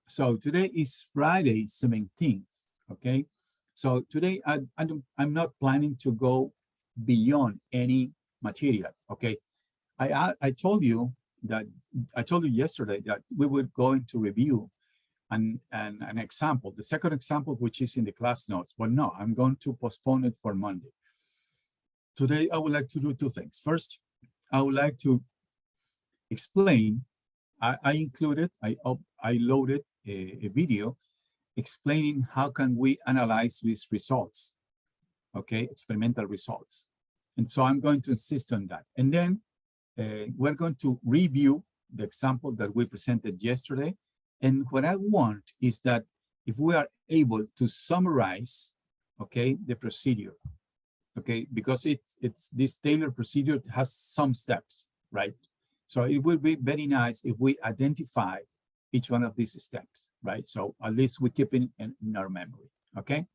So today is Friday 17th, okay? So today I'm not planning to go beyond any material, okay? I told you that, I told you yesterday that we were going to review an example, the second example, which is in the class notes, but no, I'm going to postpone it for Monday. Today, I would like to do two things. First, I would like to explain, I included, I loaded a video explaining how can we analyze these results, okay, experimental results. And so I'm going to insist on that. And then we're going to review the example that we presented yesterday. And what I want is that if we are able to summarize, okay, the procedure, okay, because it's this tailored procedure has some steps, right? So it would be very nice if we identify each one of these steps, right? So at least we keep it in our memory, okay?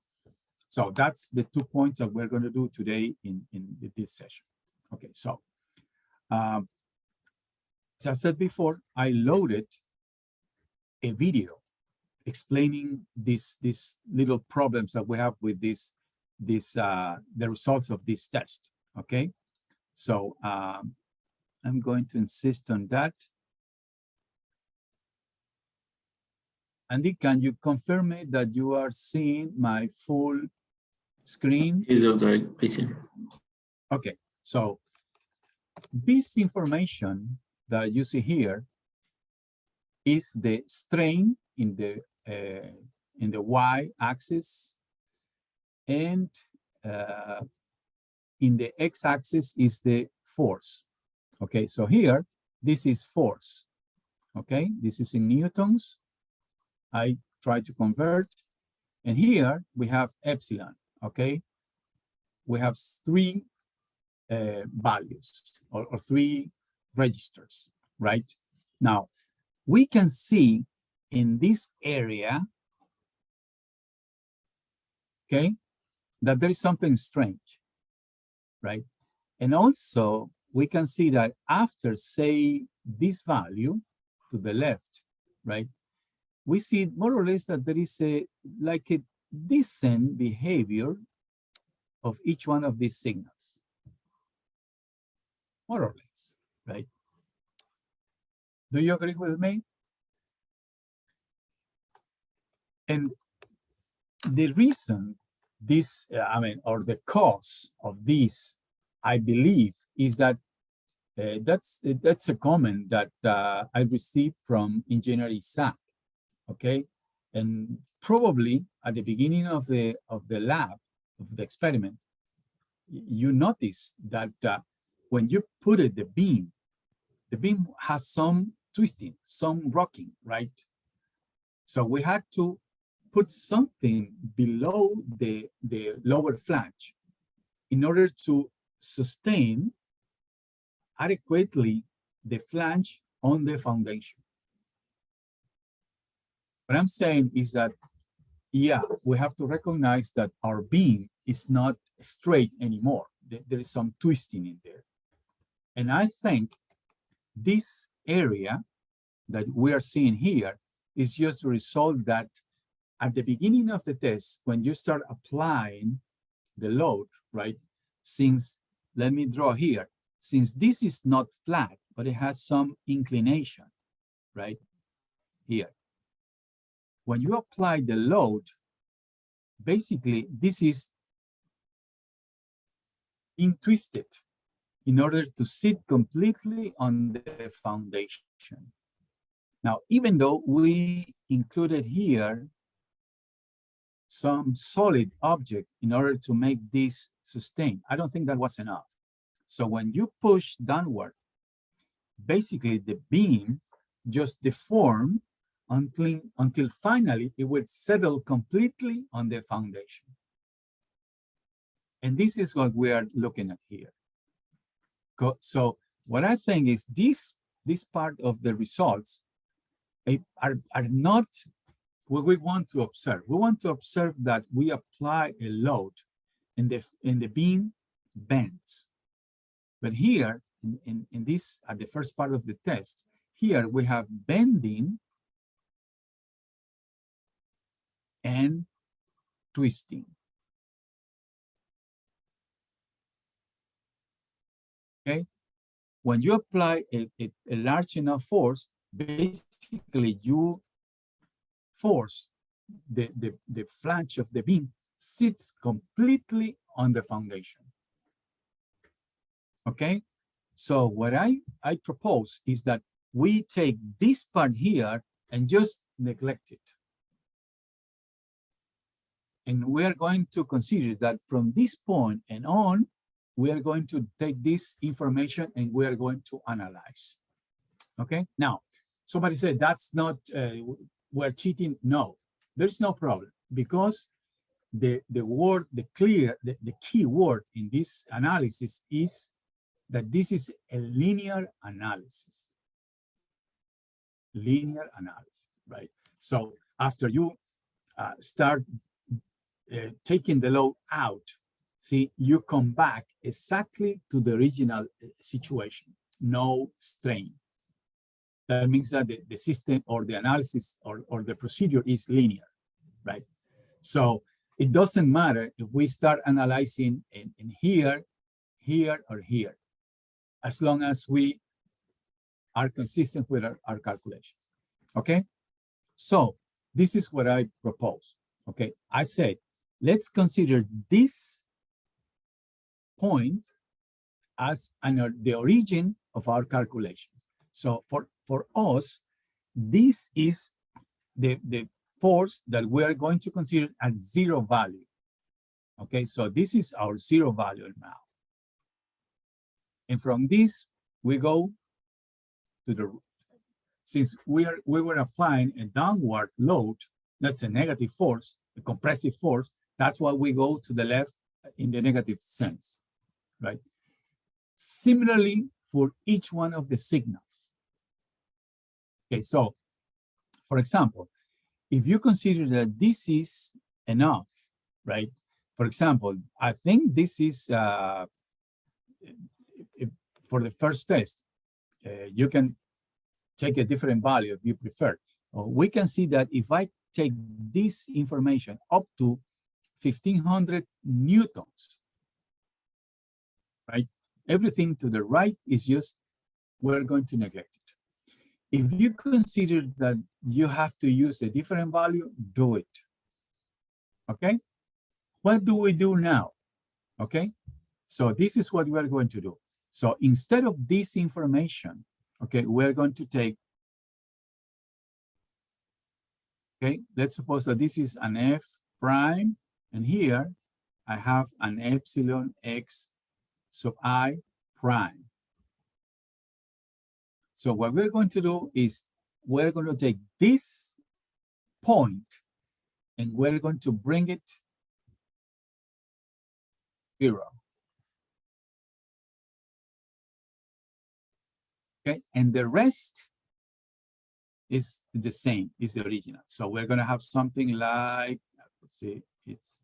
So that's the 2 points that we're going to do today in this session. Okay, so as I said before, I loaded a video explaining these little problems that we have with the results of this test, okay? So I'm going to insist on that. Andy, can you confirm me that you are seeing my full screen? Yes, Doctor, I see. Okay, so this information that you see here is the strain in the y-axis, and in the x-axis is the force. Okay, so here, this is force. Okay, this is in newtons. I try to convert. And here we have epsilon. Okay, we have three values or three registers, right? Now, we can see in this area, okay, that there is something strange, right? And also, we can see that after, say, this value to the left, right, we see more or less that there is like a decent behavior of each one of these signals, more or less, right? Do you agree with me? And the reason this, or the cause of this, I believe, is that that's a comment that I received from Engineer Isaac, okay? And probably at the beginning of the lab, of the experiment, you notice that when you put it, the beam has some twisting, some rocking, right? So we had to put something below the lower flange in order to sustain adequately the flange on the foundation. What I'm saying is that, yeah, we have to recognize that our beam is not straight anymore. There is some twisting in there. And I think this area that we are seeing here is just a result that at the beginning of the test, when you start applying the load, right, since, let me draw here, since this is not flat, but it has some inclination, right, here. When you apply the load, basically, this is being twisted in order to sit completely on the foundation. Now, even though we included here some solid object in order to make this sustain, I don't think that was enough. So when you push downward, basically the beam just deformed until finally it would settle completely on the foundation. And this is what we are looking at here. So what I think is this part of the results are not what we want to observe. We want to observe that we apply a load and the beam bends. But here, in this, at the first part of the test, here we have bending and twisting. Okay, when you apply a large enough force, basically you force the flange of the beam sits completely on the foundation. Okay, so what I propose is that we take this part here and just neglect it. And we are going to consider that from this point and on, we are going to take this information and we are going to analyze. Okay, now somebody said that's not, we're cheating. No, there's no problem, because the key word in this analysis is that this is a linear analysis. Linear analysis, right? So after you start taking the load out, see, you come back exactly to the original situation, no strain. That means that the system or the analysis or the procedure is linear, right? So it doesn't matter if we start analyzing in here, here, or here, as long as we are consistent with our calculations, okay? So this is what I propose, okay? I said, let's consider this point as the origin of our calculations. So for us, this is the force that we are going to consider as zero value. Okay, so this is our zero value now. And from this, we go to the, since we were applying a downward load, that's a negative force, a compressive force, that's why we go to the left in the negative sense, right? Similarly, for each one of the signals. Okay, so for example, if you consider that this is enough, right? For example, I think this is, for the first test, you can take a different value if you prefer. We can see that if I take this information up to 1500 newtons, right? Everything to the right is just, we're going to neglect it. If you consider that you have to use a different value, do it. Okay? What do we do now? Okay? So this is what we're going to do. So instead of this information, okay, we're going to take, okay, let's suppose that this is an F prime, and here I have an epsilon X sub I prime. So what we're going to do is we're going to take this point and we're going to bring it 0. Okay, and the rest is the same, is the original. So we're going to have something like, let's see, it's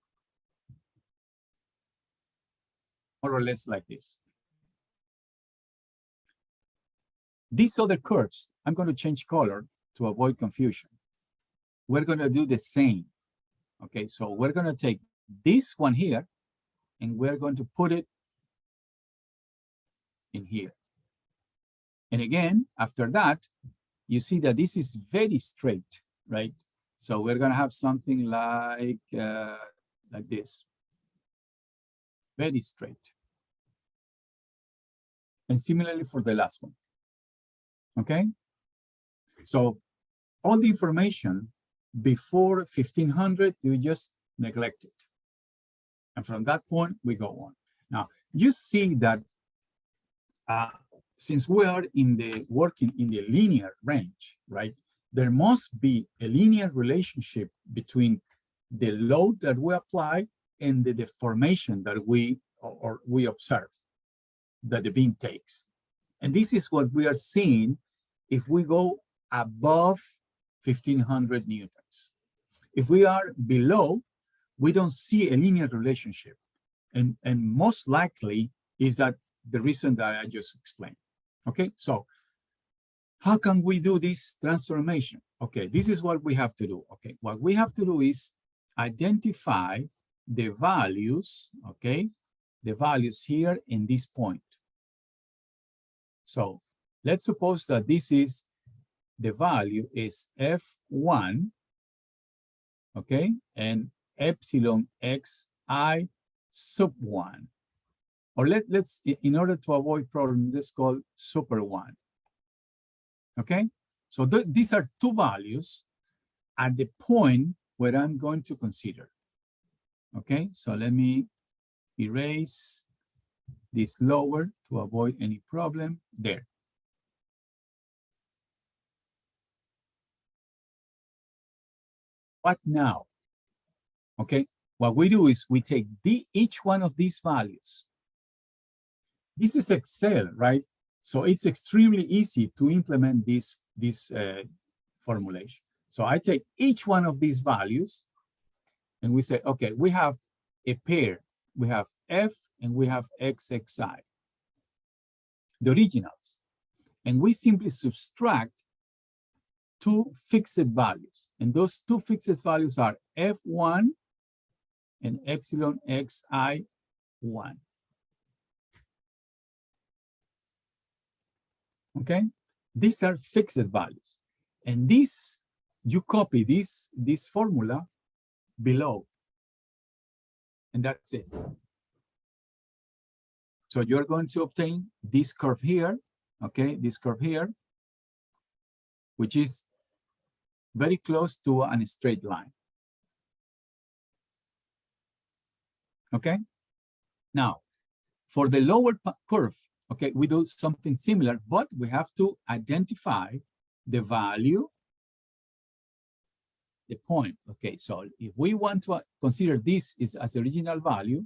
more or less like this. These other curves, I'm going to change color to avoid confusion. We're going to do the same. Okay, so we're going to take this one here and we're going to put it in here. And again, after that, you see that this is very straight, right? So we're going to have something like this. Very straight. And similarly for the last one. Okay? So all the information before 1500, you just neglect it. And from that point, we go on. Now, you see that since we are working in the linear range, right, there must be a linear relationship between the load that we apply and the deformation that we observe that the beam takes. And this is what we are seeing if we go above 1500 newtons. If we are below, we don't see a linear relationship. And most likely is that the reason that I just explained. Okay, so how can we do this transformation? Okay, this is what we have to do. Okay, what we have to do is identify the values, okay? The values here in this point. So let's suppose that this is, the value is F1, okay? And epsilon xi sub 1. Or let's, in order to avoid problems, let's call super 1. Okay? So these are two values at the point where I'm going to consider. Okay? So let me erase this lower to avoid any problem there. What now? Okay? What we do is we take each one of these values. This is Excel, right? So it's extremely easy to implement this formulation. So I take each one of these values and we say, okay, we have a pair. We have F and we have XXI, the originals. And we simply subtract two fixed values. And those two fixed values are F1 and epsilon XI1. Okay, these are fixed values. And this, you copy this formula below. And that's it. So you're going to obtain this curve here, okay, this curve here, which is very close to a straight line. Okay, now for the lower curve, okay, we do something similar, but we have to identify the value, the point. Okay, so if we want to consider this is as original value,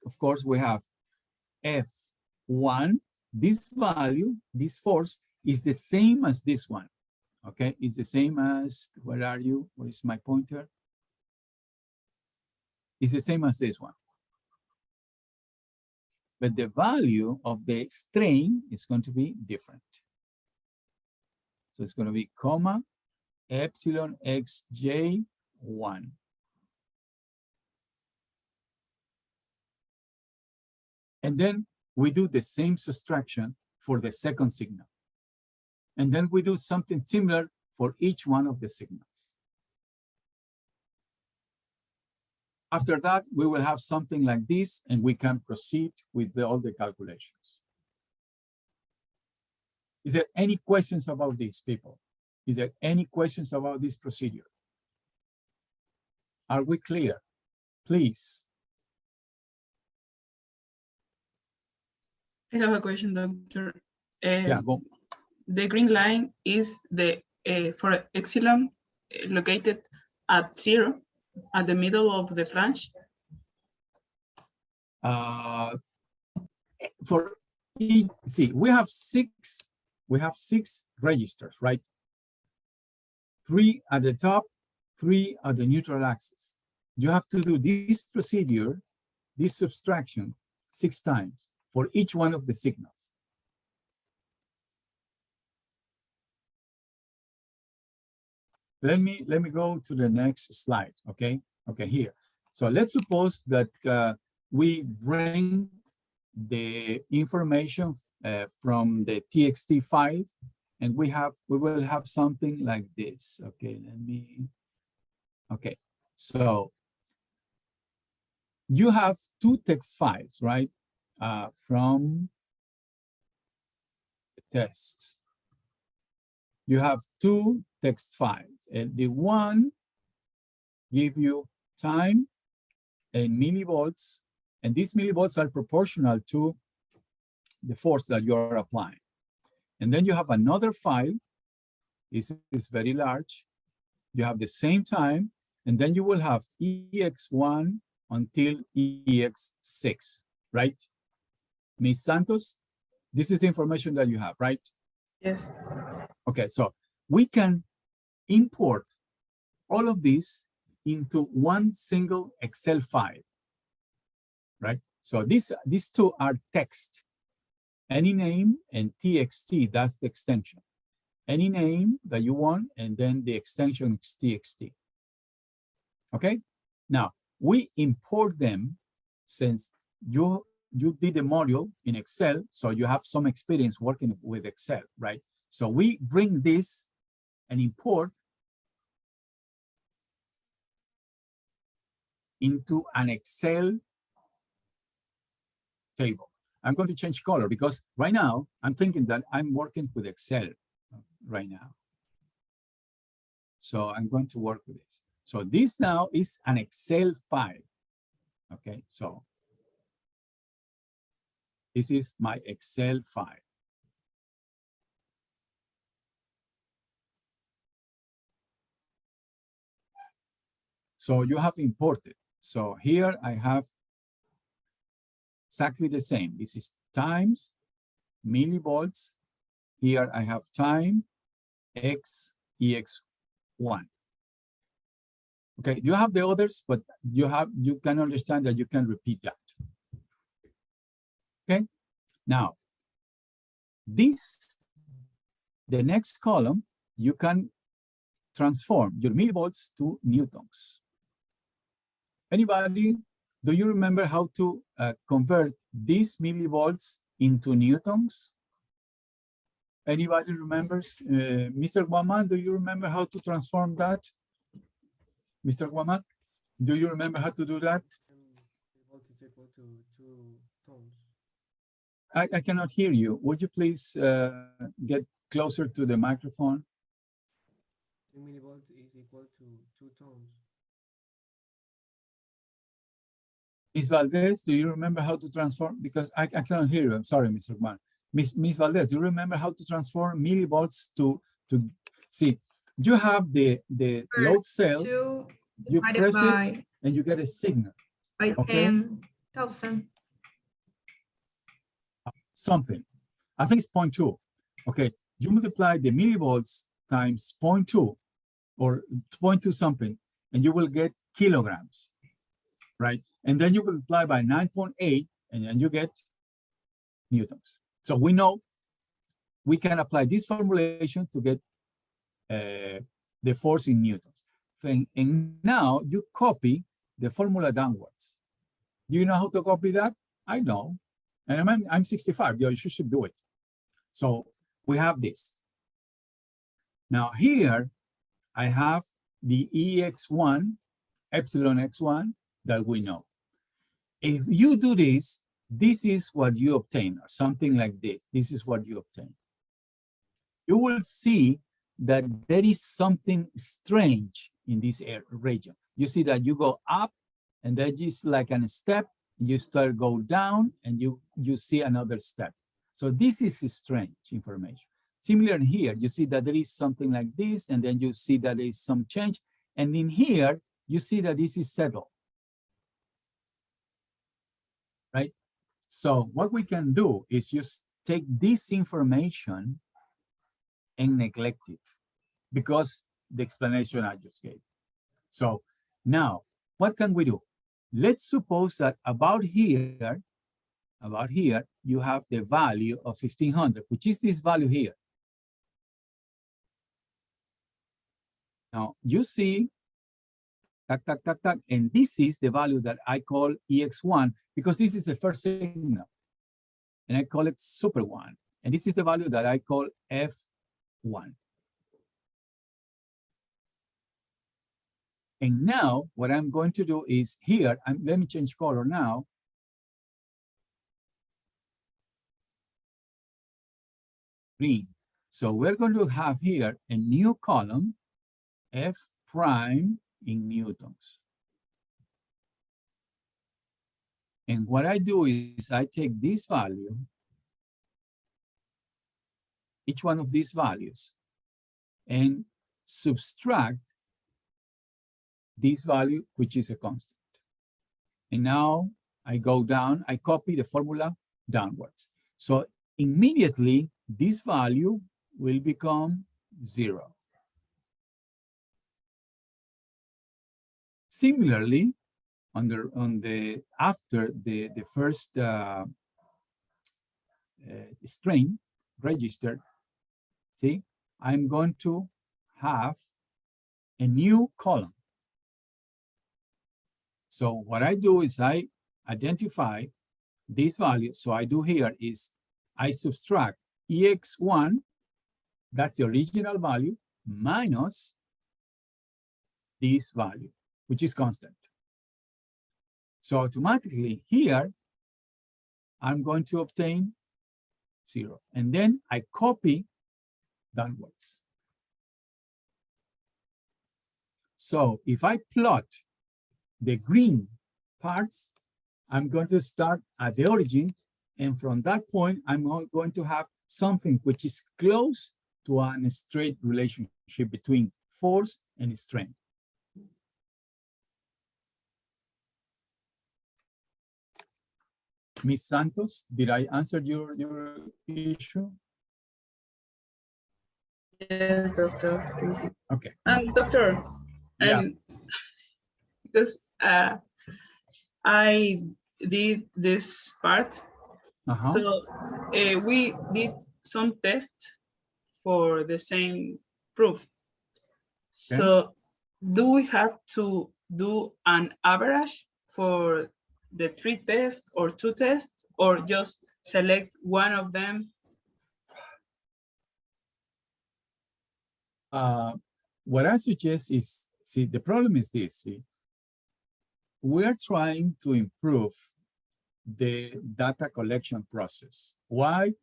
of course, we have F1, this value, this force is the same as this one. Okay, it's the same as, where are you? Where is my pointer? It's the same as this one. But the value of the strain is going to be different. So it's going to be comma epsilon xj1. And then we do the same subtraction for the second signal. And then we do something similar for each one of the signals. After that, we will have something like this, and we can proceed with all the calculations. Is there any questions about this, people? Is there any questions about this procedure? Are we clear? Please. I have a question, Doctor. Yeah, go. The green line is the for epsilon located at 0 at the middle of the flange. For each, see, we have six registers, right? 3 at the top, 3 at the neutral axis. You have to do this procedure, this subtraction, 6 times for each one of the signals. Let me go to the next slide, okay? Okay, here. So let's suppose that we bring the information from the TXT file, and we will have something like this. Okay, okay. So you have 2 text files, right? From the test. You have 2 text files, and the one give you time and millivolts, and these millivolts are proportional to the force that you're applying. And then you have another file. This is very large. You have the same time, and then you will have EX1 until EX6, right? Ms. Santos, this is the information that you have, right? Yes. Okay, so we can import all of this into one single Excel file, right? So these two are text, any name, and TXT, that's the extension. Any name that you want, and then the extension is TXT. Okay. Now we import them since you did the module in Excel, so you have some experience working with Excel, right? So we bring this and import into an Excel table. I'm going to change color because right now I'm thinking that I'm working with Excel right now. So I'm going to work with this. So this now is an Excel file. Okay, so this is my Excel file. So you have imported. So here I have exactly the same. This is times millivolts. Here I have time x ex1. Okay, you have the others, but you can understand that you can repeat that. Okay, now the next column, you can transform your millivolts to newtons. Anybody, do you remember how to convert these millivolts into newtons? Anybody remembers? Mr. Guaman, do you remember how to transform that? Mr. Guaman, do you remember how to do that? Voltage equal to 2 tons. I cannot hear you. Would you please get closer to the microphone? 2 millivolts is equal to 2 tons. Ms. Valdez, do you remember how to transform? Because I cannot hear you. I'm sorry, Mr. Guaman. Ms. Valdez, do you remember how to transform millivolts to see? You have the load cell, you press it, and you get a signal. By okay? 10,000. Something. I think it's 0.2. Okay, you multiply the millivolts times 0.2 or 0.2 something, and you will get kilograms, right? And then you multiply by 9.8, and then you get newtons. So we know we can apply this formulation to get the force in newtons. And now you copy the formula downwards. Do you know how to copy that? I know. And I'm 65, you should do it. So we have this. Now here, I have the EX1, epsilon x1 that we know. If you do this, this is what you obtain, or something like this. This is what you obtain. You will see that there is something strange in this region. You see that you go up, and that is like a step. You start go down, and you see another step. So this is strange information. Similar here, you see that there is something like this, and then you see that there is some change. And in here, you see that this is settled. Right? So what we can do is just take this information and neglect it because the explanation I just gave. So now, what can we do? Let's suppose that about here, you have the value of 1500, which is this value here. Now, you see, and this is the value that I call EX1, because this is the first signal, and I call it super one. And this is the value that I call F1. And now, what I'm going to do is here, let me change color now. Green. So we're going to have here a new column, F prime in newtons. And what I do is I take this value, each one of these values, and subtract this value, which is a constant. And now I go down, I copy the formula downwards. So immediately this value will become 0. Similarly, after the first string registered, see, I'm going to have a new column. So what I do is I identify this value. So I do here is I subtract EX1, that's the original value, minus this value, which is constant. So automatically here, I'm going to obtain 0. And then I copy downwards. So if I plot the green parts, I'm going to start at the origin. And from that point, I'm going to have something which is close to a straight relationship between force and strength. Ms. Santos, did I answer your issue? Yes, doctor. Thank you. Okay. Doctor, Yeah. Because I did this part, so we did some tests for the same proof. Okay. So do we have to do an average for the 3 tests or 2 tests, or just select one of them? What I suggest is, see, the problem is this, see, we're trying to improve the data collection process. Why?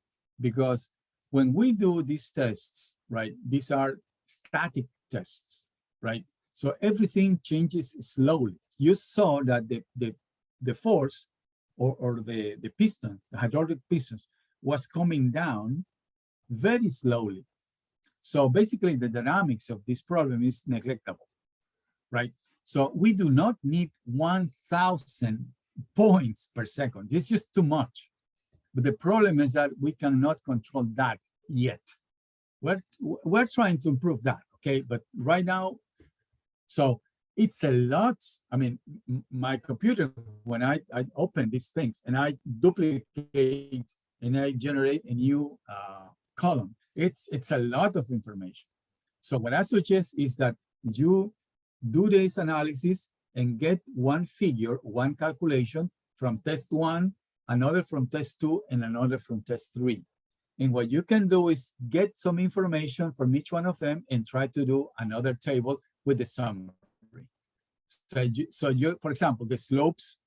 Because when we do these tests, right, these are static tests, right? So everything changes slowly. You saw that the force or the piston, the hydraulic pistons, was coming down very slowly. So basically the dynamics of this problem is neglectable, right? So we do not need 1,000 points per second. It's just too much. But the problem is that we cannot control that yet. We're trying to improve that, okay? But right now, so it's a lot. I mean, my computer, when I open these things and I duplicate and I generate a new column, it's a lot of information. So what I suggest is that you do this analysis and get one figure, one calculation from test 1, another from test 2, and another from test 3. And what you can do is get some information from each one of them and try to do another table with the summary. So you, for example, the slopes,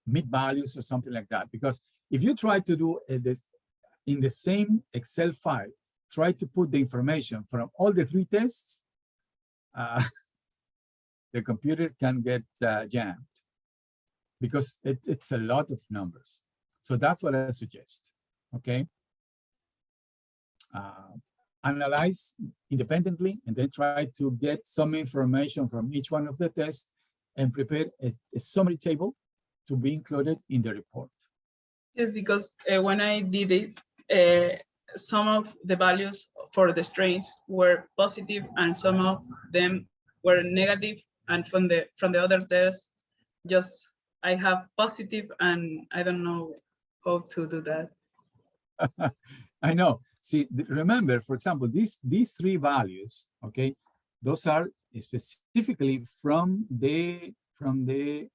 mid values or something like that. Because if you try to do this in the same Excel file, try to put the information from all the 3 tests, the computer can get jammed because it's a lot of numbers. So that's what I suggest, okay? Analyze independently and then try to get some information from each one of the tests and prepare a summary table to be included in the report. Yes, because when I did it, some of the values for the strains were positive and some of them were negative, and from the other tests, just I have positive and I don't know how to do that. I know. See, remember, for example, these 3 values, okay, those are specifically from the 3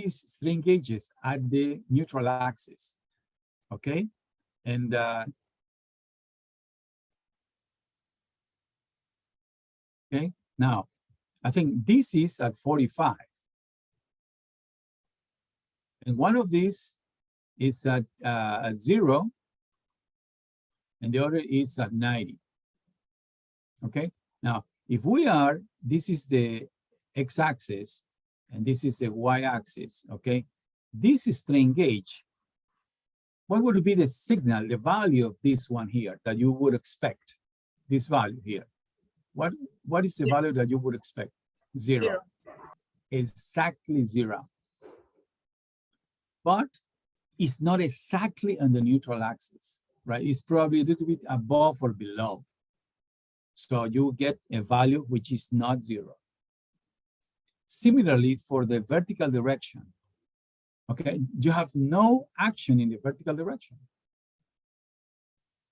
strain gauges at the neutral axis, okay, and okay. Now, I think this is at 45, and one of these is at 0, and the other is at 90. Okay. Now, if we are, this is the x-axis, and this is the y-axis. Okay. This is strain gauge. What would be the signal, the value of this one here that you would expect? This value here. What is the value that you would expect? 0. Exactly 0. But it's not exactly on the neutral axis, right? It's probably a little bit above or below. So you get a value which is not 0. Similarly, for the vertical direction, okay, you have no action in the vertical direction.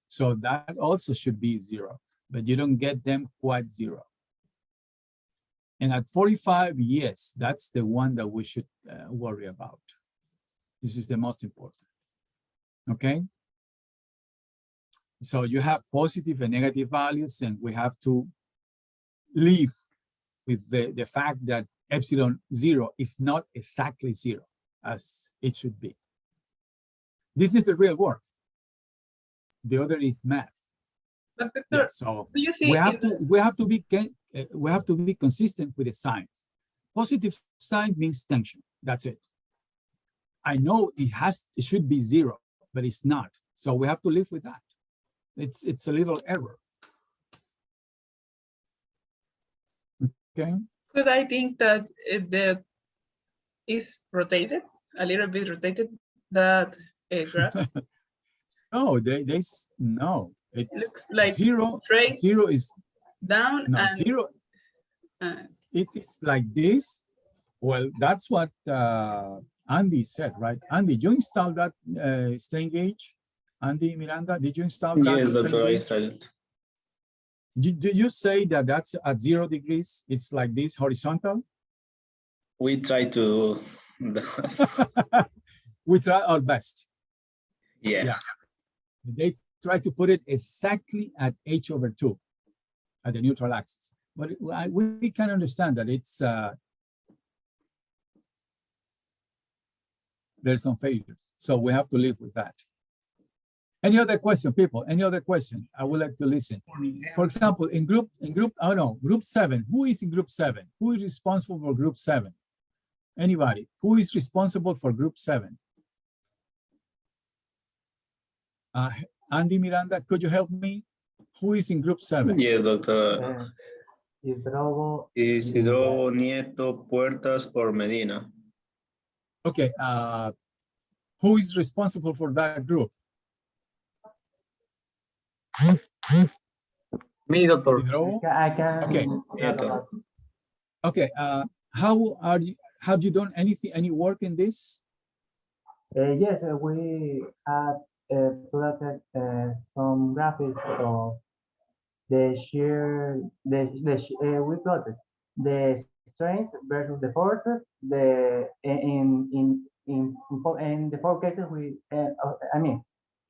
So that also should be 0, but you don't get them quite 0. And at 45, yes, that's the one that we should worry about. This is the most important, okay? So you have positive and negative values, and we have to live with the fact that epsilon 0 is not exactly 0 as it should be. This is the real world. The other is math. But Doctor, Yeah, so do you see we have to be consistent with the signs. Positive sign means tension. That's it. I know it should be 0, but it's not. So we have to live with that. It's a little error. Okay. Could I think that that is rotated, a little bit rotated, that graph? No, no. It looks like 0. straight 0 is down no and 0. It is like this. Well, that's what Andy said, right? Andy, you installed that strain gauge? Andy Miranda, did you install that? Yes, Doctor, I installed. Did you say that that's at 0 degrees? It's like this horizontal? We try to do that. We try our best. Yeah. They try to put it exactly at h/2 at the neutral axis. But we can understand that it's there's some failures. So we have to live with that. Any other question, people? Any other question? I would like to listen. For example, group 7. Who is in group 7? Who is responsible for group 7? Anybody? Who is responsible for group 7? Andy Miranda, could you help me? Who is in group 7? Yes, Doctor. Hidrogo. Isidro, Nieto, Puertas, or Medina. Okay. Who is responsible for that group? Me, Doctor. I can. Okay. Nieto. Okay. Have you done any work in this? Yes, we have plotted some graphics of the shear. We plotted the strengths versus the forces. In the 4 cases we.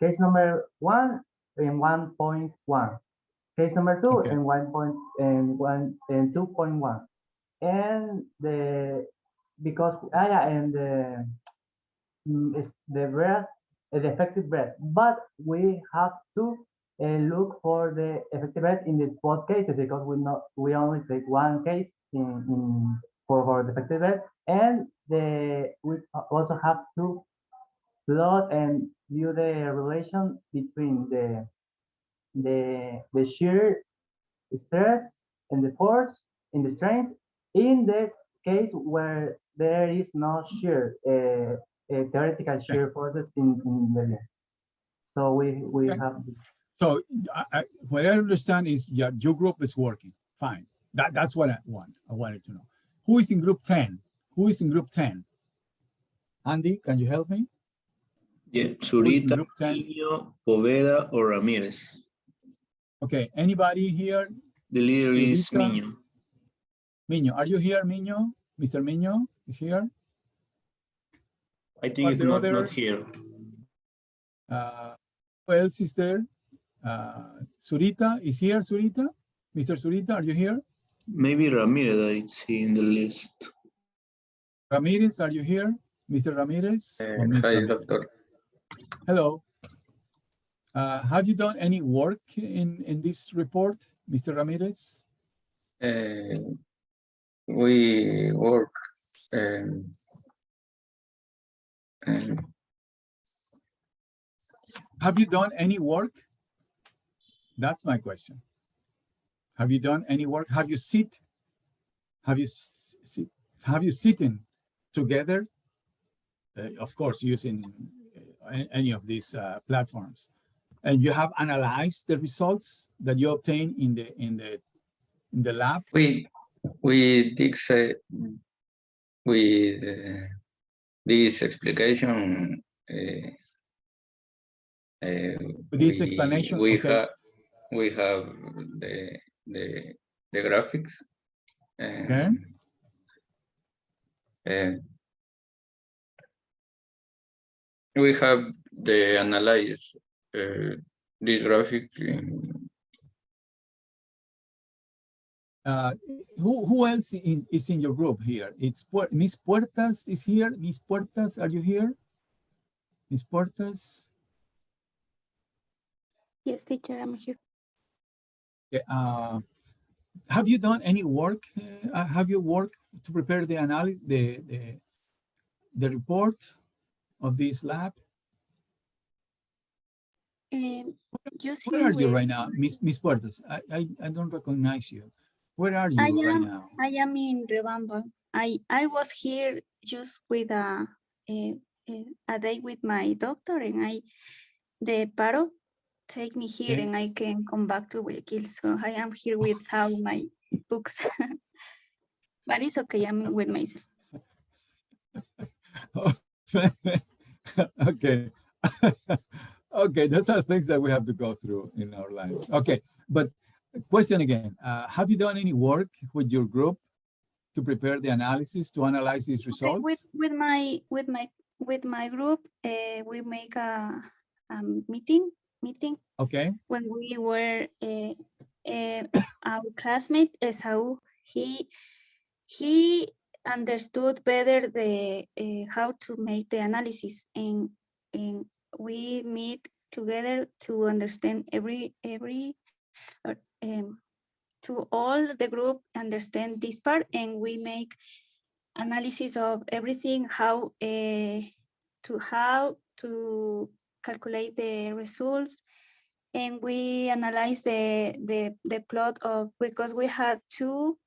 Case number 1 in 1.1. Case number 2 Okay. in 2.1. And the breath, the effective breath, but we have to look for the effective breath in the both cases, because we only take one case for the effective breath, and we also have to plot and view the relation between the shear stress and the force in the strength in this case where there is no shear, theoretical shear forces in the. So we Okay. have. So what I understand is your group is working fine. That's what I wanted to know. Who is in group 10? Who is in group 10? Andy, can you help me? Yeah, Who is in Zurita, group 10? Niño, Poveda, or Ramirez. Okay, anybody here? The leader is Zurita? Miño. Miño, are you here, Miño? Mr. Miño is here? I think Are it's the not other- here. Who else is there? Zurita is here, Zurita? Mr. Zurita, are you here? Maybe Ramirez that it's in the list. Ramirez, are you here? Mr. Ramirez? Or Ms. Hi, Ramirez? doctor. Hello. Have you done any work in this report, Mr. Ramirez? We work Have you done any work? That's my question. Have you done any work? Have you sitting together? Of course, using any of these platforms, and you have analyzed the results that you obtain in the lab. we did say with this explanation. With this explanation, we okay. have the graphics, Okay. We have the analyze this graphic. Who else is in your group here? It's Miss Puertas is here. Miss Puertas, are you here? Miss Puertas? Yes, teacher, I'm here. Okay, have you done any work? Have you worked to prepare the analysis, the report of this lab? Using Where are you with, right now, Miss Puertas? I don't recognize you. Where are you right now? I am in Rebamba. I was here just with a day with my doctor, and the paro take me here, Okay. and I can come back to Guayaquil. So I am here without my books, but it's okay. I'm with myself. Okay. Okay, those are things that we have to go through in our lives. Okay, but question again, have you done any work with your group to prepare the analysis, to analyze these results? Okay, with my group, we make a meeting. Okay. When we were our classmate Esau, he understood better the how to make the analysis, and we meet together to understand uh, um, to all the group understand this part, and we make analysis of everything, how to calculate the results, and we analyze the plot of, because we had two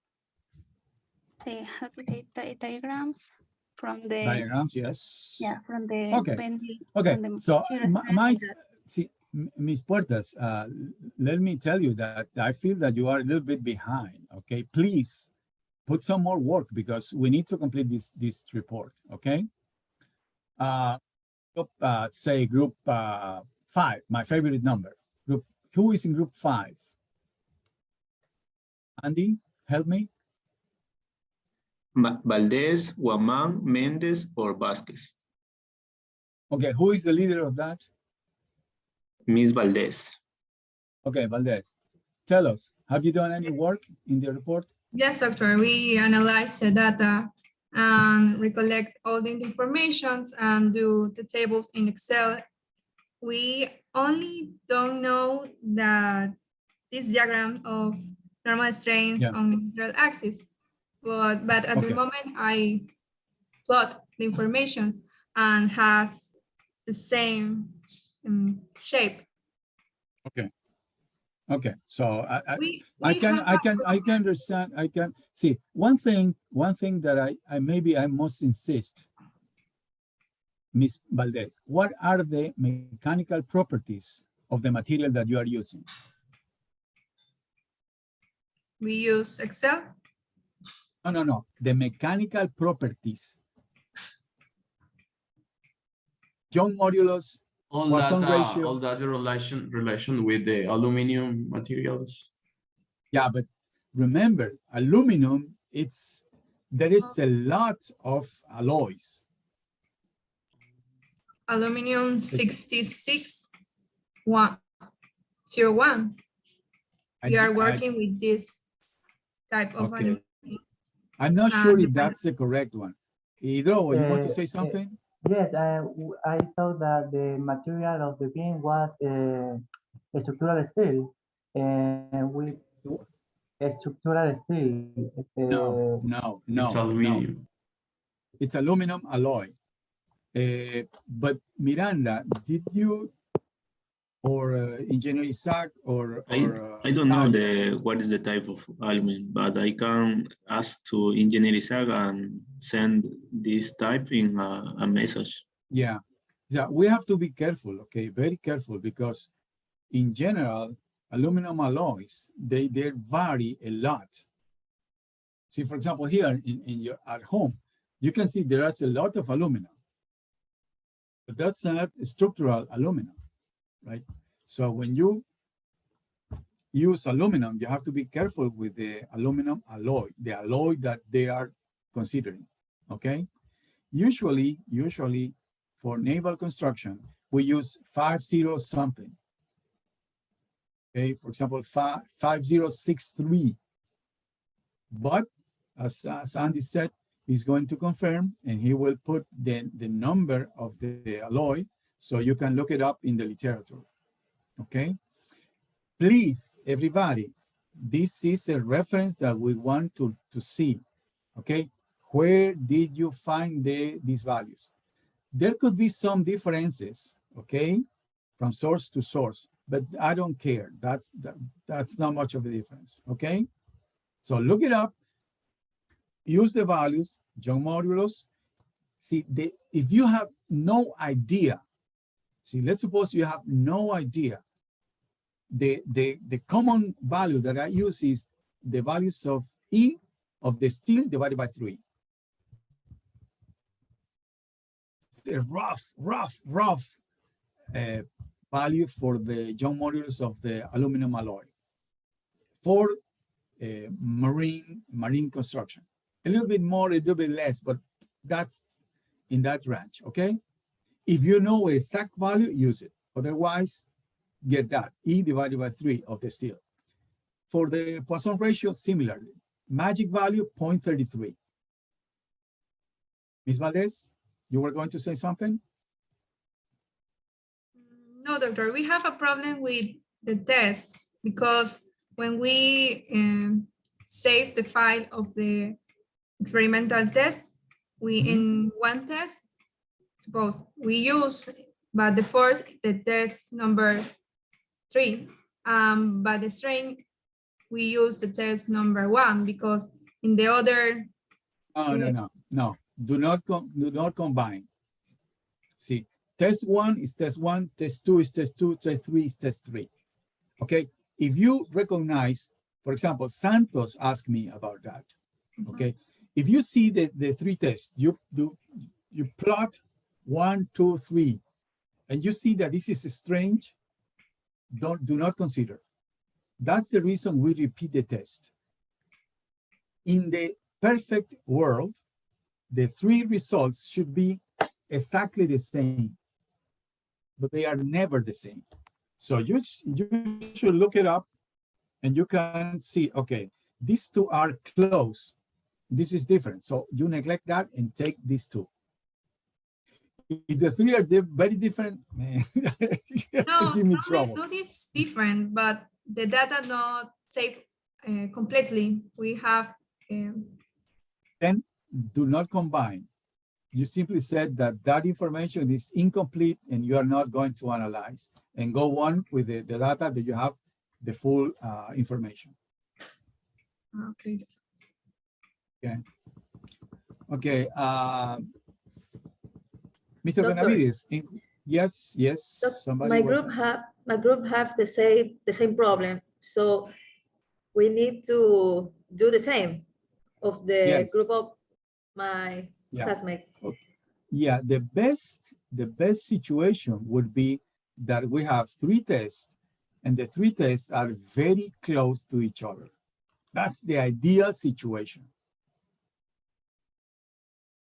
how to say diagrams from the Diagrams, yes. yeah, from the Okay. Okay. from the So material see, Miss Puertas, let me tell you that I feel that you are a little bit behind. Okay, please put some more work because we need to complete this report. Okay. Say group 5, my favorite number. Group, who is in group 5? Andy, help me. Valdez, Guaman, Mendez, or Vasquez? Okay, who is the leader of that? Miss Valdez. Okay, Valdez, tell us, have you done any work in the report? Yes, doctor. We analyze the data and recollect all the information and do the tables in Excel. We only don't know that this diagram of normal strains on the neutral axis, but at the moment I plot the information and has the same shape. Okay. Okay, so I can understand. I can see one thing that I must insist, Miss Valdez. What are the mechanical properties of the material that you are using? We use Excel. No. The mechanical properties. Young modulus. All data relation with the aluminum materials. Yeah, but remember, aluminum, there is a lot of alloys. Aluminum 6601. We are working with this type of aluminum. I'm not sure if that's the correct one. Hidro, you want to say something? Yes, I thought that the material of the beam was structural steel, and with structural steel. No. It's aluminum. No. It's aluminum alloy. But Miranda, did you or Engineer Isaac or I don't know what is the type of aluminum, but I can ask to Engineer Isaac and send this type in a message. Yeah, we have to be careful, okay, very careful, because in general, aluminum alloys, they vary a lot. See, for example, here at home, you can see there is a lot of aluminum, but that's not structural aluminum, right? So when you use aluminum, you have to be careful with the aluminum alloy, the alloy that they are considering, okay? Usually for naval construction, we use 50 something. Okay, for example, 5063. But as Andy said, he's going to confirm and he will put the number of the alloy so you can look it up in the literature. Okay. Please, everybody, this is a reference that we want to see. Okay. Where did you find these values? There could be some differences, okay, from source to source, but I don't care. That's not much of a difference, okay? So look it up, use the values, Young modulus. See, if you have no idea, see, let's suppose you have no idea. The common value that I use is the values of E of the steel divided by 3. A rough value for the Young modulus of the aluminum alloy for marine construction. A little bit more, a little bit less, but that's in that range, okay? If you know exact value, use it. Otherwise, get that, E divided by 3 of the steel. For the Poisson ratio, similarly, magic value 0.33. Ms. Valdez? You were going to say something? No, doctor, we have a problem with the test because when we save the file of the experimental test, we in one test, suppose we use by default the test number 3, by the string we use the test number 1 because in the other. No. Do not combine. See, test 1 is test 1, test 2 is test 2, test 3 is test 3. Okay, if you recognize, for example, Santos asked me about that. Okay, if you see the 3 tests, you plot 1, 2, 3, and you see that this is strange, do not consider. That's the reason we repeat the test. In the perfect world, the 3 results should be exactly the same, but they are never the same. So you should look it up and you can see, okay, these 2 are close. This is different. So you neglect that and take these 2. If the 3 are very different, man, give me trouble. No, it's different, but the data not saved completely. We have. Then do not combine. You simply said that information is incomplete and you are not going to analyze, and go on with the data that you have the full information. Okay. Okay. Mr. Benavides, yes. Somebody. My group have the same problem. So we need to do the same of the group of my classmates. Okay. Yeah, the best situation would be that we have 3 tests and the 3 tests are very close to each other. That's the ideal situation.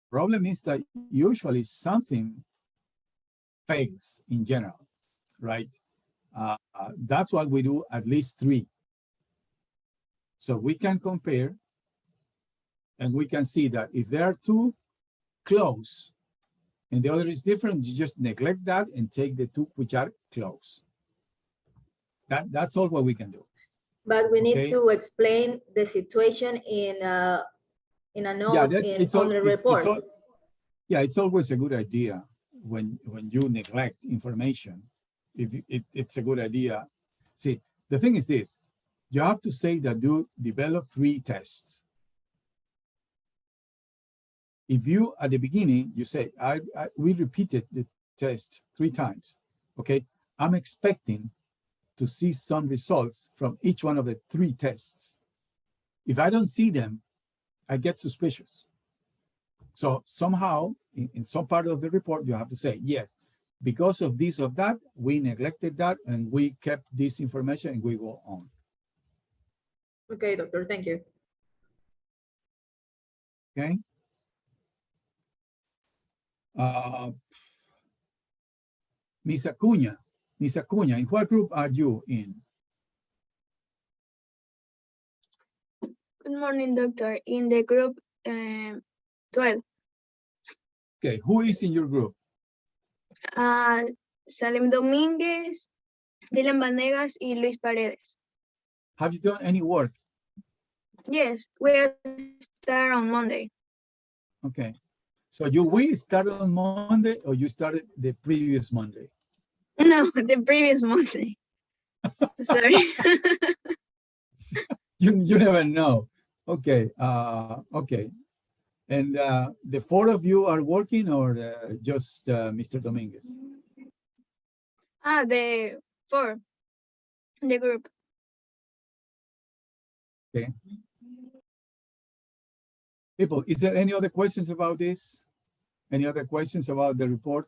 Problem is that usually something fails in general, right? That's why we do at least 3. So we can compare and we can see that if there are 2 close and the other is different, you just neglect that and take the 2 which are close. That's all what we can do. But we need to explain the situation in a note on the report. It's always a good idea when you neglect information. If it's a good idea. See, the thing is this: you have to say that you develop 3 tests. If you, at the beginning, you say, we repeated the test 3 times, okay? I'm expecting to see some results from each one of the 3 tests. If I don't see them, I get suspicious. So somehow, in some part of the report, you have to say, yes, because of this or that, we neglected that, and we kept this information, and we go on. Okay, doctor, thank you. Okay. Miss Acuña, in what group are you in? Good morning, doctor. In the group 12. Okay, who is in your group? Salem Domínguez, Dylan Vanegas, y Luis Paredes. Have you done any work? Yes, we start on Monday. Okay. So you will start on Monday or you started the previous Monday? No, the previous Monday. Sorry. you never know. Okay. Okay. And the four of you are working or just Mr. Dominguez? The four, the group. Okay. People, is there any other questions about this? Any other questions about the report?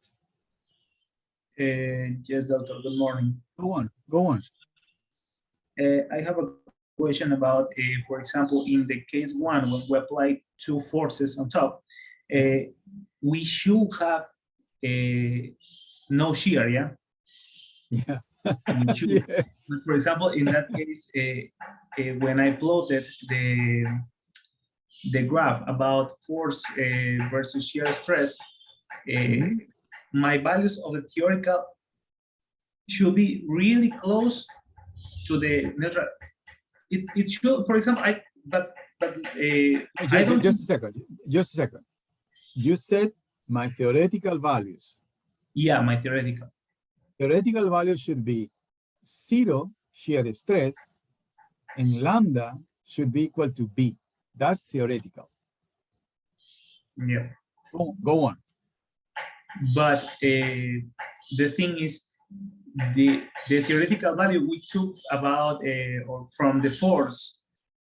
Yes, doctor, good morning. Go on, go on. I have a question about, for example, in the case one, when we apply two forces on top, we should have no shear, yeah? Yeah. Yes. For example, in that case, when I plotted the graph about force versus shear stress, my values of the theoretical should be really close to the neutral. It should, for example, I don't. Just a second. You said my theoretical values. Yeah, my theoretical. Theoretical values should be 0 shear stress and lambda should be equal to B. That's theoretical. Yeah. Go on. But the thing is, the theoretical value we took about or from the force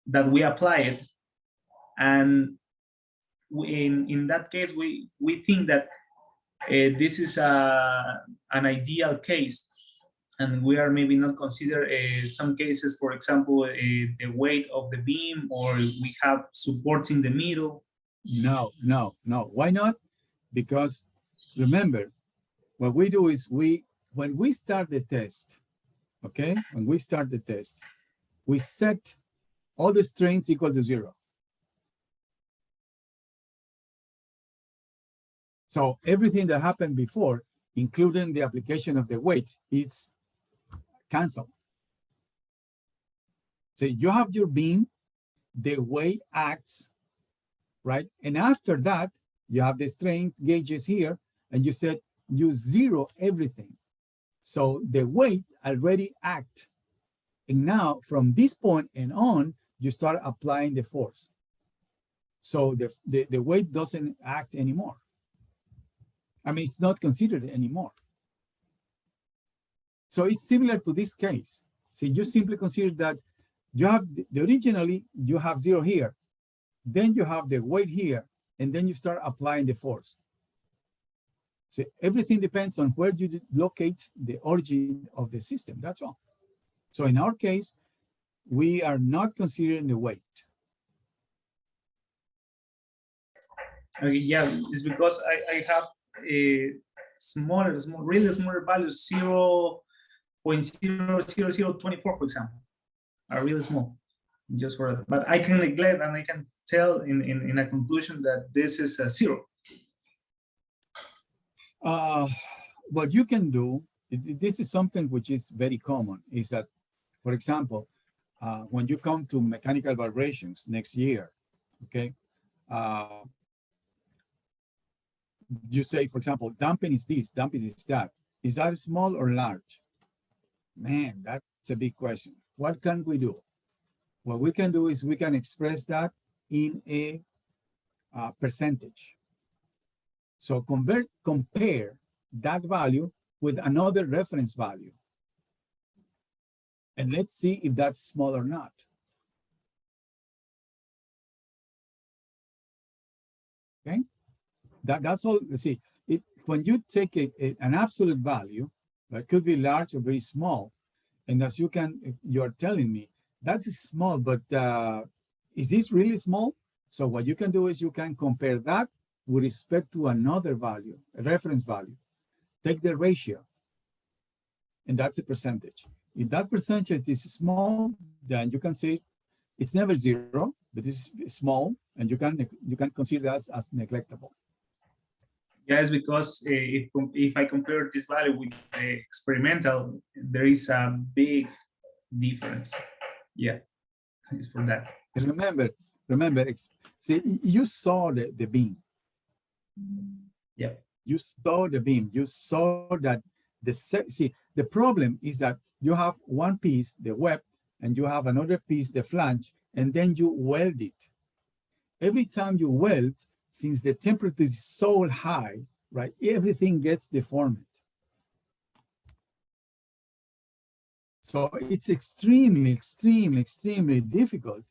that we applied, and in that case we think that this is an ideal case, and we are maybe not consider some cases, for example, the weight of the beam, or we have supports in the middle. No. Why not? Because remember, what we do is when we start the test, okay? When we start the test, we set all the strains equal to 0. So everything that happened before, including the application of the weight, is canceled. So you have your beam, the weight acts, right? And after that, you have the strength gauges here, and you said you zero everything. So the weight already act. And now from this point and on, you start applying the force. So the weight doesn't act anymore. I mean, it's not considered anymore. So it's similar to this case. So you simply consider that you have originally you have 0 here, then you have the weight here, and then you start applying the force. So everything depends on where you locate the origin of the system. That's all. So in our case, we are not considering the weight. Yeah, it's because I have a really smaller values, 0.00024, for example, are really small, just for that. But I can neglect and I can tell in a conclusion that this is a 0. What you can do, this is something which is very common, is that, for example, when you come to mechanical vibrations next year, okay, you say, for example, damping is this, damping is that. Is that small or large? Man, that's a big question. What can we do? What we can do is we can express that in a percentage. So compare that value with another reference value. And let's see if that's small or not. Okay, that's all. Let's see. When you take an absolute value, that could be large or very small, and as you're telling me That's small, but is this really small? So what you can do is you can compare that with respect to another value, a reference value. Take the ratio, and that's a percentage. If that percentage is small, then you can say it's never zero, but it's small, and you can consider that as neglectable. Yes, because if I compare this value with the experimental, there is a big difference. Yeah, it's for that. And remember, see, you saw the beam. Yeah. You saw the beam. You saw that see, the problem is that you have one piece, the web, and you have another piece, the flange, and then you weld it. Every time you weld, since the temperature is so high, right, everything gets deformed. So it's extremely, extremely, extremely difficult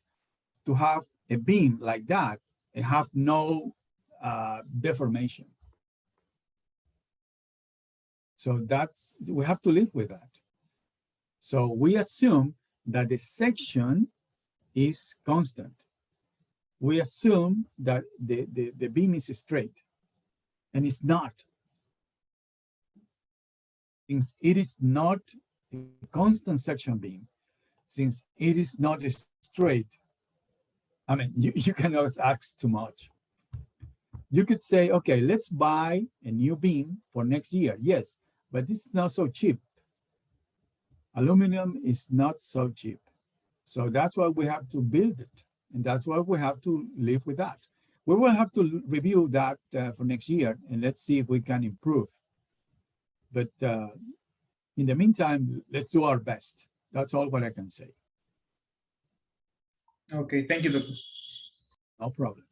to have a beam like that and have no deformation. So we have to live with that. So we assume that the section is constant. We assume that the beam is straight, and it's not. Since it is not a constant section beam, since it is not straight, I mean, you cannot ask too much. You could say, okay, let's buy a new beam for next year. Yes, but it's not so cheap. Aluminum is not so cheap. So that's why we have to build it. And that's why we have to live with that. We will have to review that for next year, and let's see if we can improve. But in the meantime, let's do our best. That's all what I can say. Okay, thank you, Doctor. No problem.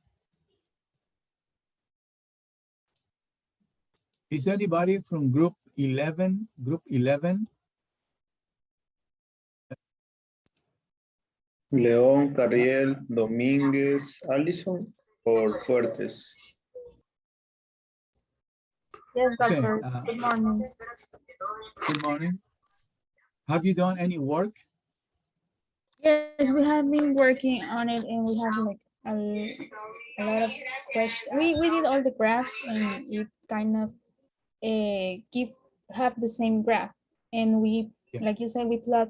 Is anybody from group 11? Group 11? León, Carriel, Domínguez, Allison, or Fuertes? Yes, Okay, doctor. Good morning. Good morning. Have you done any work? Yes, we have been working on it, and we have like a lot of questions. We did all the graphs, and it kind of have the same graph, and we, like you said, we plot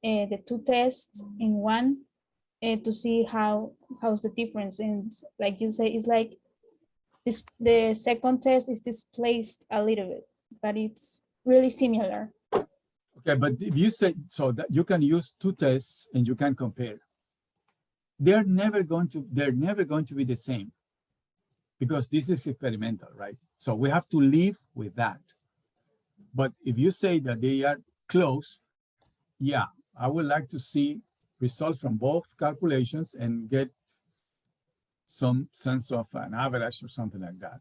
the two tests in one to see how's the difference. And like you say, it's like this, the second test is displaced a little bit, but it's really similar. Okay, but if you say so that you can use two tests and you can compare, they're never going to be the same, because this is experimental, right? So we have to live with that. But if you say that they are close, yeah, I would like to see results from both calculations and get some sense of an average or something like that.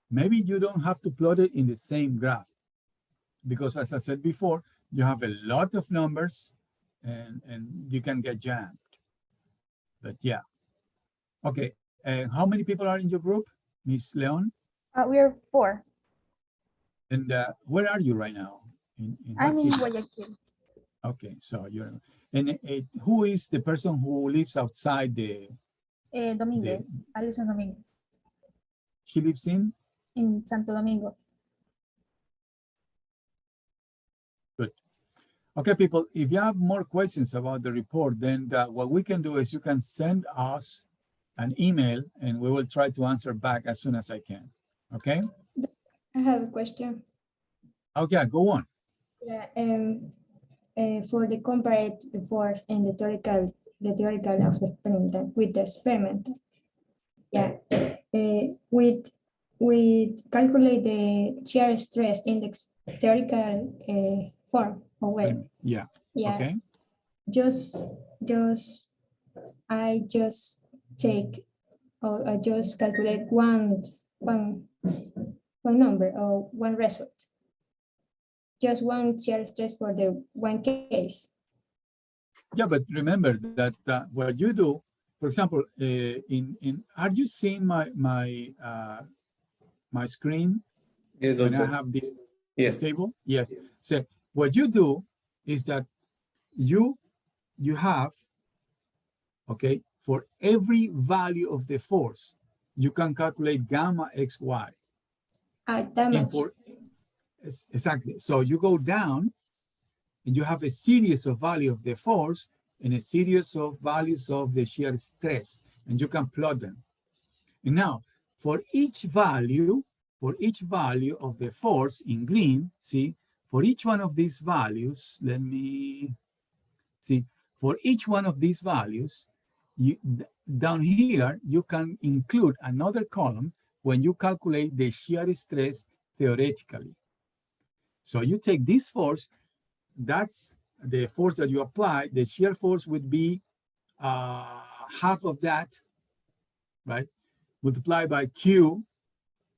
Maybe you don't have to plot it in the same graph, because as I said before, you have a lot of numbers and you can get jammed. But yeah. Okay, how many people are in your group, Miss Leon? We are 4. And where are you right now? I'm in Guayaquil. Okay, so you're, and who is the person who lives outside the? Domínguez, Alison Domínguez. She lives in? In Santo Domingo. Good. Okay, people, if you have more questions about the report, then what we can do is you can send us an email and we will try to answer back as soon as I can. Okay? I have a question. Okay, go on. Yeah, for the comparative force and the theoretical of the experimental with the experimental. Yeah, we calculate the shear stress index theoretical form or way. Yeah. Yeah. Okay. I just take, or I just calculate one number or one result. Just one shear stress for the one case. Yeah, but remember that what you do, for example, are you seeing my screen? Yes, when doctor. I have this, yes. Table? Yes. So what you do is that you you have, okay, for every value of the force, you can calculate gamma xy. And for, exactly. So you go down and you have a series of value of the force and a series of values of the shear stress, and you can plot them. And now, for each value of the force in green, see, for each one of these values, let me see, for each one of these values, down here, you can include another column when you calculate the shear stress theoretically. So you take this force, that's the force that you apply, the shear force would be half of that, right? Multiplied by Q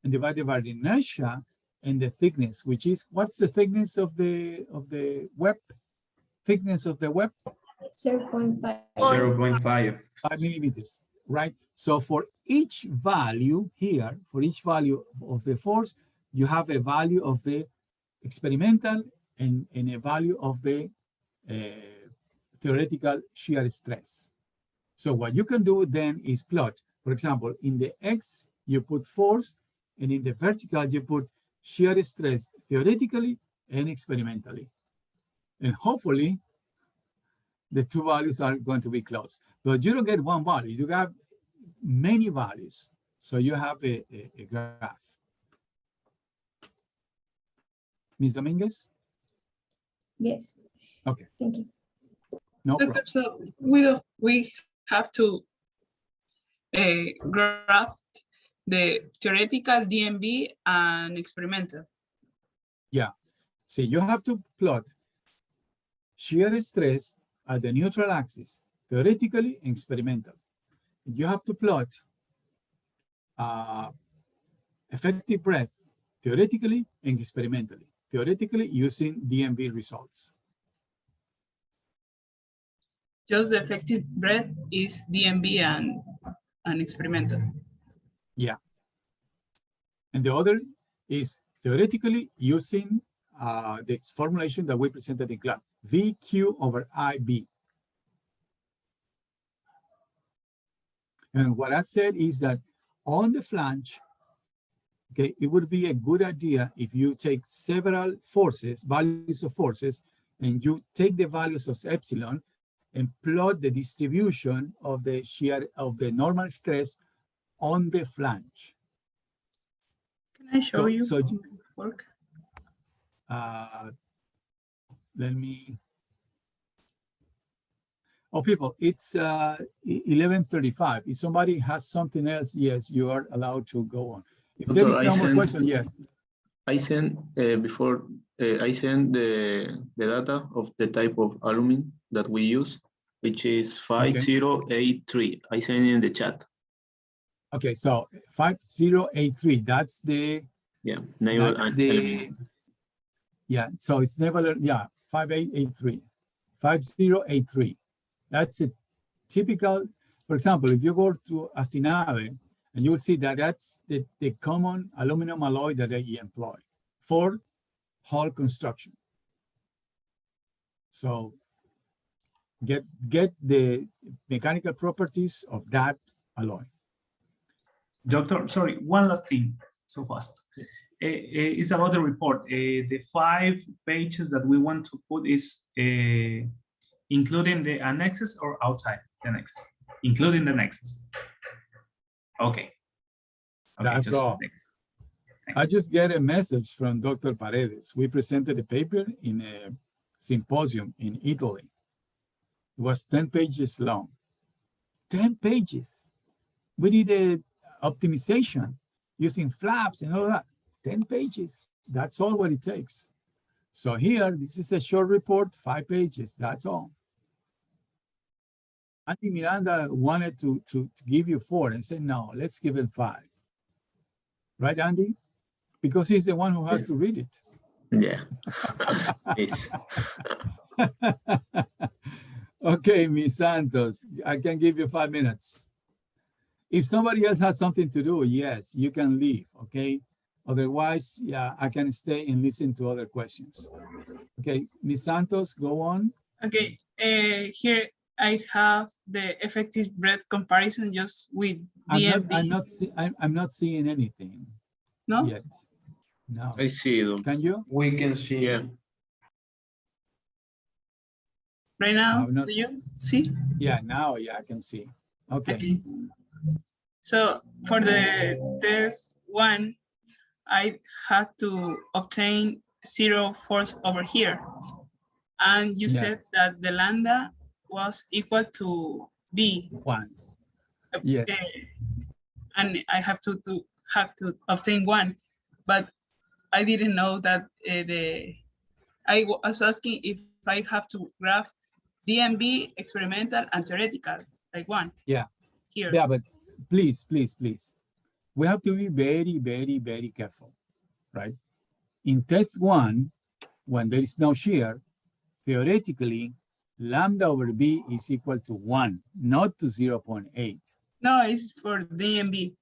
and divided by the inertia and the thickness, which is, what's the thickness of the web? Thickness of the web? 0.5. 0.5. 5 millimeters, right? So for each value here, for each value of the force, you have a value of the experimental and a value of the theoretical shear stress. So what you can do then is plot, for example, in the X, you put force, and in the vertical, you put shear stress theoretically and experimentally. And hopefully, the two values are going to be close. But you don't get one value, you have many values. So you have a graph. Ms. Dominguez? Yes. Okay. Thank you. No Doctor, problem. so we have to graph the theoretical DMB and experimental. Yeah. See, you have to plot shear stress at the neutral axis, theoretically and experimental. You have to plot effective breadth, theoretically and experimentally. Theoretically using DMB results. Just the effective breadth is DMB and experimental. Yeah. And the other is theoretically using the formulation that we presented in class, VQ over IB. And what I said is that on the flange, okay, it would be a good idea if you take several forces, values of forces, and you take the values of epsilon and plot the distribution of the shear of the normal stress on the flange. Can I show you so work? Let me. Oh, people, it's 11:35. If somebody has something else, yes, you are allowed to go on. If there is no more question, yes. I sent I sent the data of the type of aluminum that we use, which is 5083. I sent in the chat. Okay, so 5083, that's the naval aluminum. Yeah, so it's naval, 5883, 5083. That's a typical, for example, if you go to Astinave, and you'll see that that's the common aluminum alloy that they employ for hull construction. So get the mechanical properties of that alloy. Doctor, sorry, one last thing, so fast. It's about the report. The 5 pages that we want to put is including the annexes or outside the annexes? Including the annexes. Okay. That's all. I just get a message from Dr. Paredes. We presented a paper in a symposium in Italy. It was 10 pages long. 10 pages. We did a optimization using flaps and all that. 10 pages. That's all what it takes. So here, this is a short report, 5 pages. That's all. Andy Miranda wanted to give you 4 and said, no, let's give him 5. Right, Andy? Because he's the one who has to read it. Yeah. Okay, Ms. Santos, I can give you 5 minutes. If somebody else has something to do, yes, you can leave, okay? Otherwise, yeah, I can stay and listen to other questions. Okay, Ms. Santos, go on. Okay, here I have the effective breadth comparison just with DMB. I'm not seeing anything. No? Yet. No. I see them. Can you? We can see. Yeah. Right now, not, do you see? Yeah, now, yeah, I can see. Okay. So for the test one, I had to obtain 0 force over here. And you said that the lambda was equal to B. 1. Yes. And I have to obtain 1. But I didn't know that I was asking if I have to graph DMB, experimental, and theoretical, like 1. Yeah. Here. Yeah, but please. We have to be very careful, right? In test 1, when there is no shear, theoretically, lambda over B is equal to 1, not to 0.8. No, it's for DMB.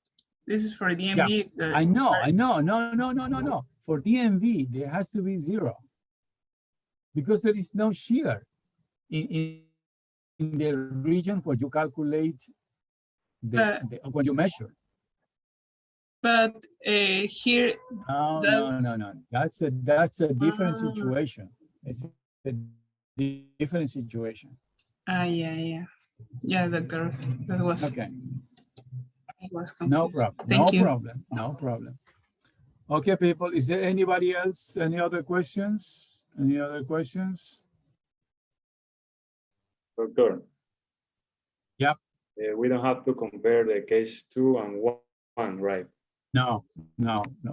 This is for DMB. Yeah, I know. No. For DMV, there has to be 0 because there is no shear in the region where you calculate when you measure. But here, no. That's a different situation. It's a different situation. Yeah, doctor. That was okay. Was no problem. Okay, people. Is there anybody else? Any other questions? Doctor. Yep. We don't have to compare the case 2 and 1, right? No.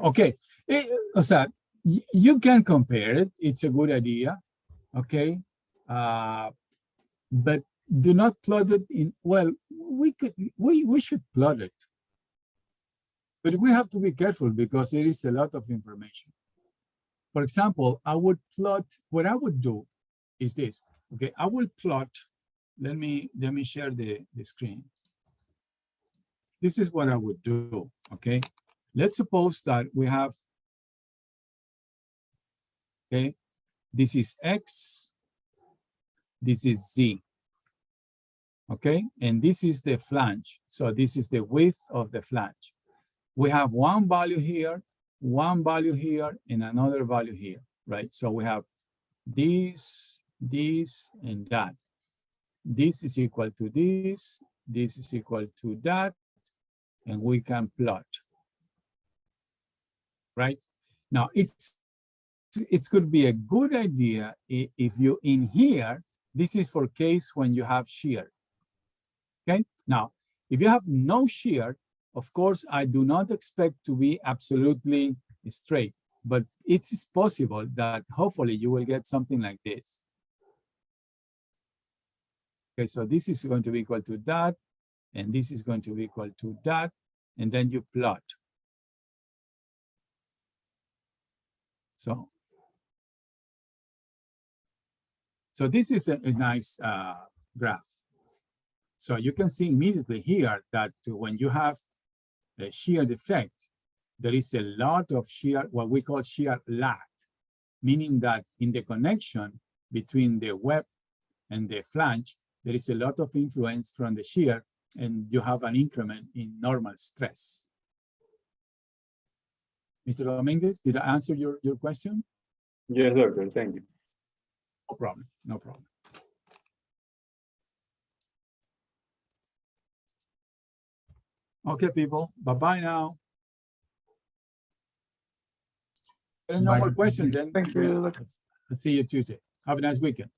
Okay. O sea, you can compare it. It's a good idea. Okay. But do not plot it in, well, we should plot it. But we have to be careful because there is a lot of information. For example, I would plot, what I would do is this. Okay, I will plot, let me share the screen. This is what I would do, okay? Let's suppose that we have, okay, this is X, this is Z, okay? And this is the flange. So this is the width of the flange. We have one value here, and another value here, right? So we have this, and that. This is equal to this is equal to that, and we can plot, right? Now, it could be a good idea if you, in here, this is for case when you have shear, okay? Now, if you have no shear, of course, I do not expect to be absolutely straight, but it is possible that hopefully you will get something like this. Okay, so this is going to be equal to that, and this is going to be equal to that, and then you plot. So this is a nice graph. So you can see immediately here that when you have a shear defect, there is a lot of shear, what we call shear lag, meaning that in the connection between the web and the flange, there is a lot of influence from the shear, and you have an increment in normal stress. Mr. Dominguez, did I answer your question? Yes, doctor, thank you. No problem. Okay, people, bye-bye now. No more questions then. Thank you. Let's see you Tuesday. Have a nice weekend.